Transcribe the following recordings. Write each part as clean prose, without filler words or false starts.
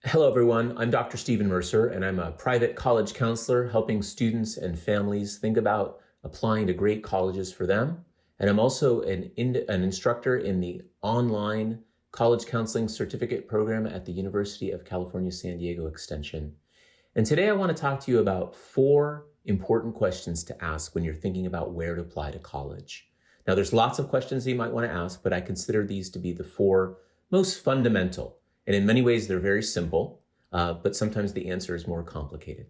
Hello, everyone. I'm Dr. Stephen Mercer, and I'm a private college counselor helping students and families think about applying to great colleges for them. And I'm also an instructor in the online college counseling certificate program at the University of California, San Diego Extension. And today I want to talk to you about 4 important questions to ask when you're thinking about where to apply to college. Now, there's lots of questions that you might want to ask, but I consider these to be the 4 most fundamental. And in many ways, they're very simple, but sometimes the answer is more complicated.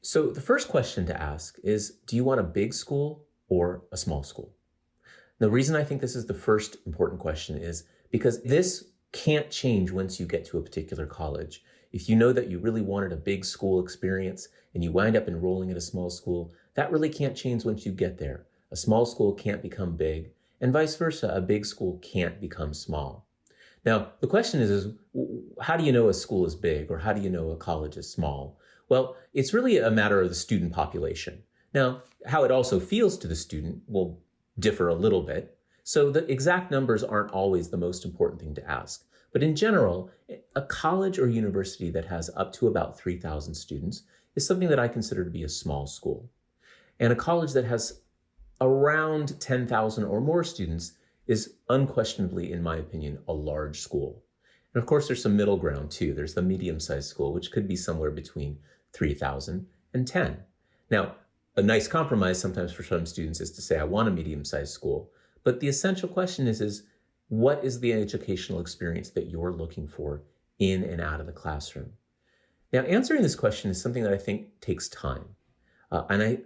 So the first question to ask is, do you want a big school or a small school? The reason I think this is the first important question is because this can't change once you get to a particular college. If you know that you really wanted a big school experience and you wind up enrolling at a small school, that really can't change once you get there. A small school can't become big, and vice versa, a big school can't become small. Now, the question is how do you know a school is big or how do you know a college is small? Well, it's really a matter of the student population. Now, how it also feels to the student will differ a little bit. So the exact numbers aren't always the most important thing to ask. But in general, a college or university that has up to about 3,000 students is something that I consider to be a small school. And a college that has around 10,000 or more students is unquestionably, in my opinion, a large school. And of course, there's some middle ground too. There's the medium-sized school, which could be somewhere between 3,000 and 10. Now, a nice compromise sometimes for some students is to say, I want a medium-sized school. But the essential question is what is the educational experience that you're looking for in and out of the classroom? Now, answering this question is something that I think takes time. I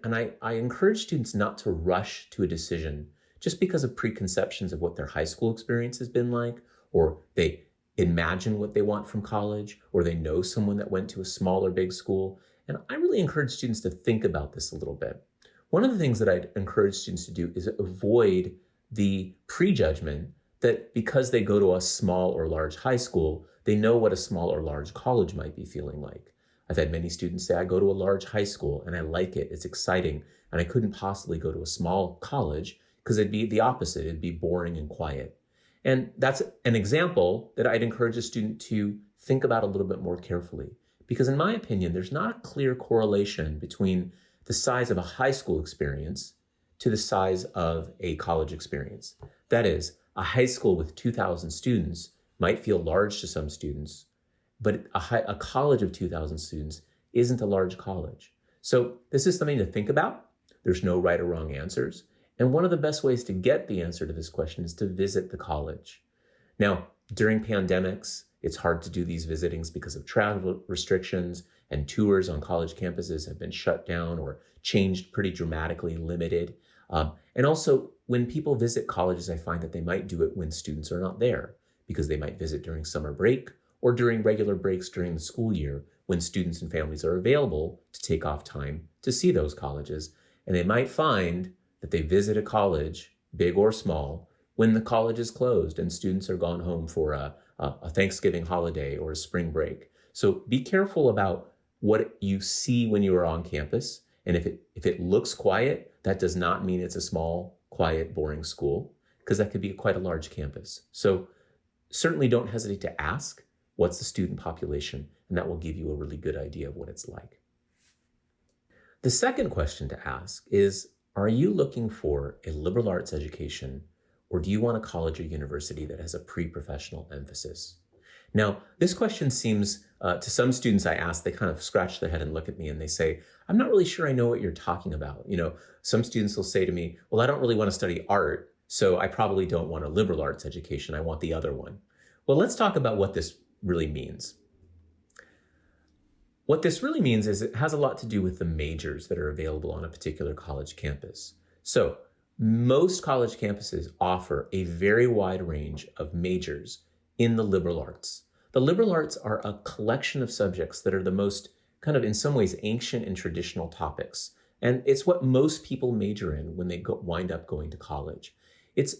encourage students not to rush to a decision just because of preconceptions of what their high school experience has been like, or they imagine what they want from college, or they know someone that went to a small or big school. And I really encourage students to think about this a little bit. One of the things that I'd encourage students to do is avoid the prejudgment that because they go to a small or large high school, they know what a small or large college might be feeling like. I've had many students say, I go to a large high school and I like it, it's exciting, and I couldn't possibly go to a small college because it'd be the opposite, it'd be boring and quiet. And that's an example that I'd encourage a student to think about a little bit more carefully. Because in my opinion, there's not a clear correlation between the size of a high school experience to the size of a college experience. That is, a high school with 2,000 students might feel large to some students, but a college of 2,000 students isn't a large college. So this is something to think about. There's no right or wrong answers. And one of the best ways to get the answer to this question is to visit the college. Now, during pandemics, it's hard to do these visitings because of travel restrictions, and tours on college campuses have been shut down or changed pretty dramatically, limited. And also, when people visit colleges, I find that they might do it when students are not there because they might visit during summer break or during regular breaks during the school year when students and families are available to take off time to see those colleges. And they might find that they visit a college, big or small, when the college is closed and students are gone home for a Thanksgiving holiday or a spring break. So be careful about what you see when you are on campus. And if it looks quiet, that does not mean it's a small, quiet, boring school, because that could be quite a large campus. So certainly don't hesitate to ask, what's the student population? And that will give you a really good idea of what it's like. The second question to ask is, are you looking for a liberal arts education, or do you want a college or university that has a pre-professional emphasis? Now, this question seems, to some students I ask, they kind of scratch their head and look at me and they say, I'm not really sure I know what you're talking about. Some students will say to me, well, I don't really want to study art, so I probably don't want a liberal arts education. I want the other one. Well, let's talk about what this really means. What this really means is it has a lot to do with the majors that are available on a particular college campus. So most college campuses offer a very wide range of majors in the liberal arts. The liberal arts are a collection of subjects that are the most kind of in some ways ancient and traditional topics. And it's what most people major in when they wind up going to college. It's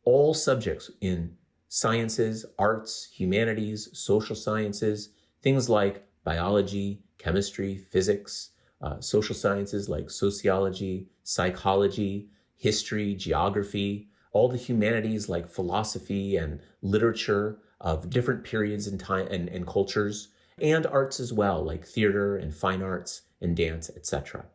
all subjects in sciences, arts, humanities, social sciences, things like biology, chemistry, physics, social sciences like sociology, psychology, history, geography, all the humanities like philosophy and literature of different periods in time and cultures, and arts as well, like theater and fine arts and dance, etc.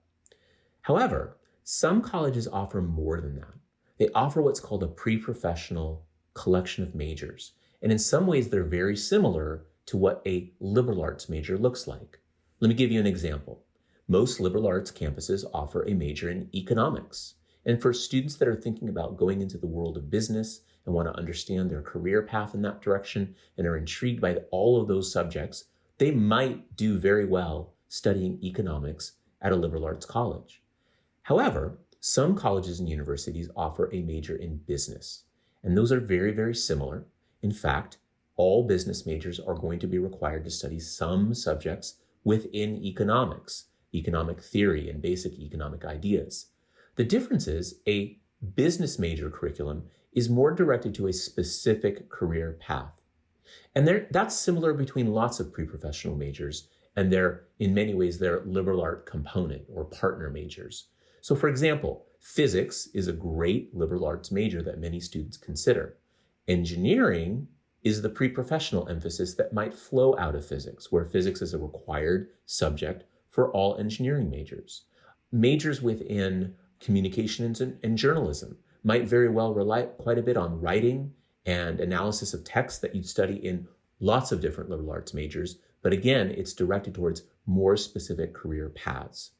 However, some colleges offer more than that. They offer what's called a pre-professional collection of majors. And in some ways, they're very similar to what a liberal arts major looks like. Let me give you an example. Most liberal arts campuses offer a major in economics. And for students that are thinking about going into the world of business and want to understand their career path in that direction and are intrigued by all of those subjects, they might do very well studying economics at a liberal arts college. However, some colleges and universities offer a major in business, and those are very, very similar. In fact, all business majors are going to be required to study some subjects within economics, economic theory, and basic economic ideas. The difference is a business major curriculum is more directed to a specific career path. And that's similar between lots of pre-professional majors, and they're, in many ways, they're liberal art component or partner majors. So for example, physics is a great liberal arts major that many students consider. Engineering is the pre-professional emphasis that might flow out of physics, where physics is a required subject for all engineering majors. Majors within communications and journalism might very well rely quite a bit on writing and analysis of text that you'd study in lots of different liberal arts majors. But again, it's directed towards more specific career paths.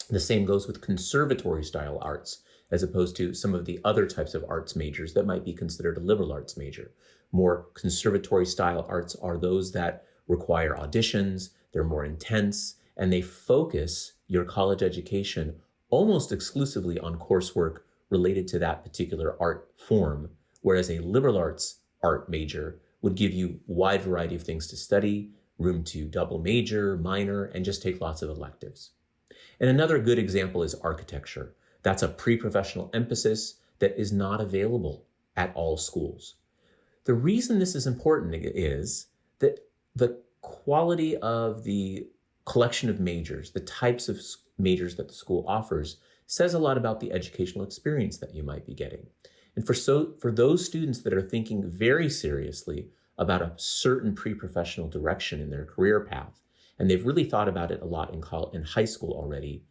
The same goes with conservatory style arts, as opposed to some of the other types of arts majors that might be considered a liberal arts major. More conservatory style arts are those that require auditions, they're more intense, and they focus your college education almost exclusively on coursework related to that particular art form, whereas a liberal arts art major would give you a wide variety of things to study, room to double major, minor, and just take lots of electives. And another good example is architecture. That's a pre-professional emphasis that is not available at all schools. The reason this is important is that the quality of the collection of majors, the types of majors that the school offers, says a lot about the educational experience that you might be getting. And for those students that are thinking very seriously about a certain pre-professional direction in their career path, and they've really thought about it a lot in high school already,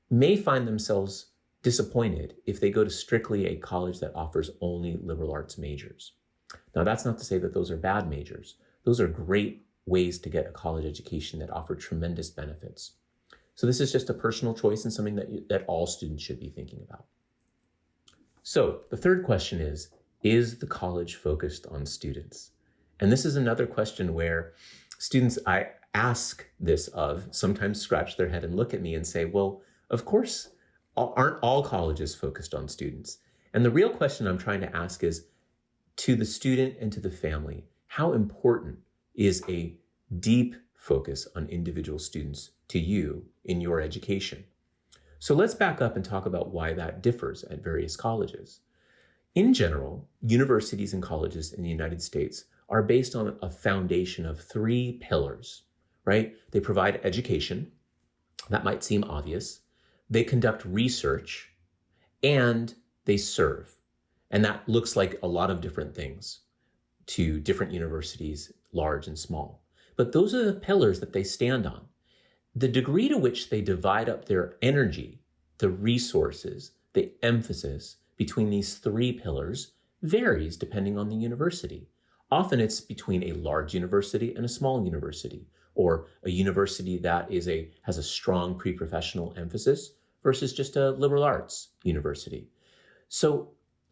may find themselves disappointed if they go to strictly a college that offers only liberal arts majors. Now, that's not to say that those are bad majors. Those are great ways to get a college education that offer tremendous benefits. So this is just a personal choice and something that all students should be thinking about. So the third question is the college focused on students? And this is another question where students I ask this of sometimes scratch their head and look at me and say, well, of course, aren't all colleges focused on students? And the real question I'm trying to ask is, to the student and to the family, how important is a deep focus on individual students to you in your education? So let's back up and talk about why that differs at various colleges. In general, universities and colleges in the United States are based on a foundation of 3 pillars, right? They provide education. That might seem obvious. They conduct research, and they serve. And that looks like a lot of different things to different universities, large and small. But those are the pillars that they stand on. The degree to which they divide up their energy, the resources, the emphasis between these 3 pillars varies depending on the university. Often it's between a large university and a small university, or a university that has a strong pre-professional emphasis versus just a liberal arts university. So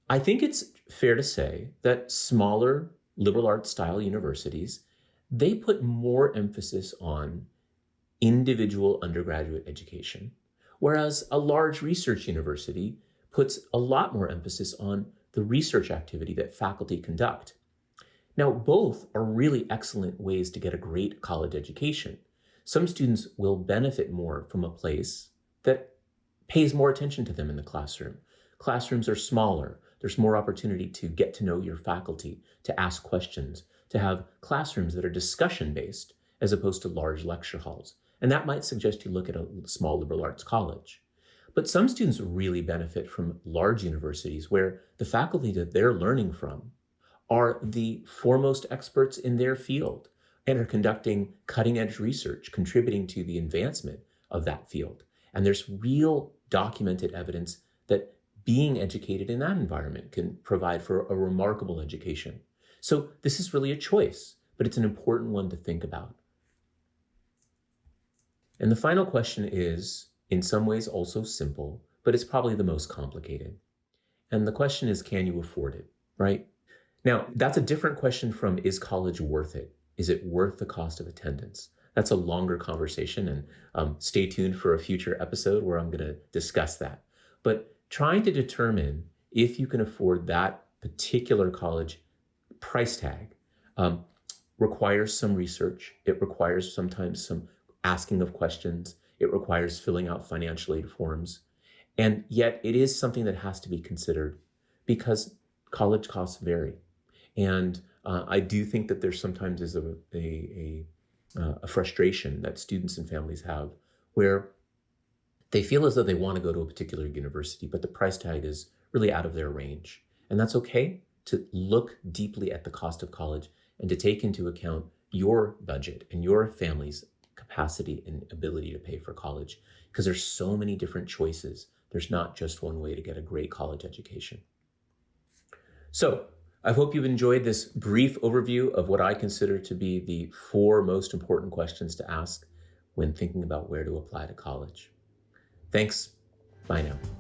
I think it's fair to say that smaller liberal arts style universities, they put more emphasis on individual undergraduate education, whereas a large research university puts a lot more emphasis on the research activity that faculty conduct. Now, both are really excellent ways to get a great college education. Some students will benefit more from a place that pays more attention to them in the classroom. Classrooms are smaller. There's more opportunity to get to know your faculty, to ask questions, to have classrooms that are discussion-based as opposed to large lecture halls. And that might suggest you look at a small liberal arts college. But some students really benefit from large universities where the faculty that they're learning from are the foremost experts in their field. and are conducting cutting edge research, contributing to the advancement of that field. And there's real documented evidence that being educated in that environment can provide for a remarkable education. So this is really a choice, but it's an important one to think about. And the final question is, in some ways, also simple, but it's probably the most complicated. And the question is, can you afford it, right? Now, that's a different question from, is college worth it? Is it worth the cost of attendance? That's a longer conversation, and stay tuned for a future episode where I'm going to discuss that. But trying to determine if you can afford that particular college price tag requires some research. It requires sometimes some asking of questions. It requires filling out financial aid forms. And yet it is something that has to be considered because college costs vary. And I do think that there sometimes is a frustration that students and families have where they feel as though they want to go to a particular university, but the price tag is really out of their range. And that's okay to look deeply at the cost of college and to take into account your budget and your family's capacity and ability to pay for college, because there's so many different choices. There's not just one way to get a great college education. So I hope you've enjoyed this brief overview of what I consider to be the 4 most important questions to ask when thinking about where to apply to college. Thanks. Bye now.